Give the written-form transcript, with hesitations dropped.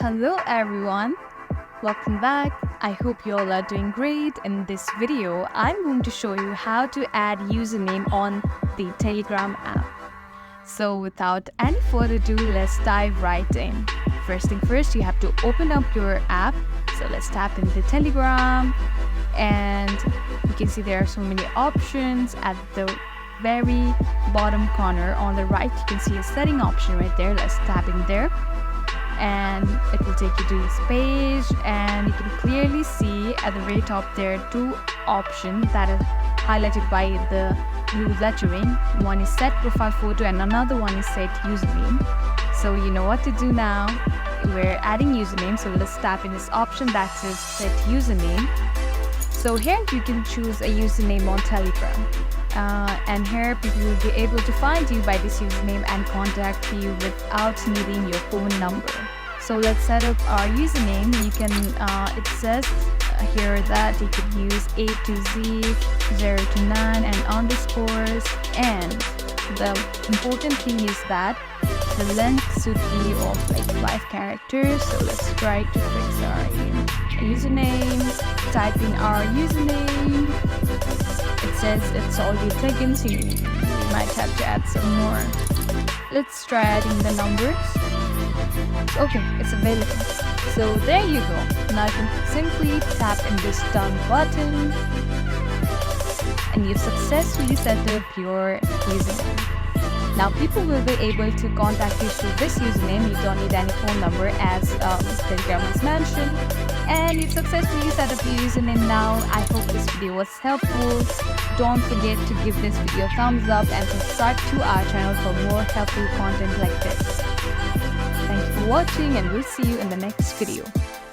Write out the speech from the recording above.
Hello everyone, welcome back. I hope you all are doing great. In this video, I'm going to show you how to add username on the Telegram app. So without any further ado, let's dive right in. First thing first, you have to open up your app. So let's tap into Telegram, and you can see there are so many options. At the very bottom corner on the right, you can see a setting option right there. Let's tap in there, and it will take you to this page, and you can clearly see at the very top there are two options that are highlighted by the blue lettering. One is set profile photo and another one is set username. So you know what to do now. We're adding username, so let's tap in this option that says set username. So here you can choose a username on Telegram. And here people will be able to find you by this username and contact you without needing your phone number. So let's set up our username. You can it says here that you could use A to Z, 0 to 9 and underscores, and the important thing is that the length should be of like 5 characters. So let's try to fix our username. Type in our username. It says it's already taken, so you might have to add some more. Let's try adding the numbers. Okay, it's available. So there you go. Now you can simply tap in this done button, and you've successfully set up your username. Now people will be able to contact you through this username. You don't need any phone number, as Telegram has mentioned. And you've successfully set up your username now. I hope this video was helpful. Don't forget to give this video a thumbs up and subscribe to our channel for more helpful content like this. Thank you for watching, and we'll see you in the next video.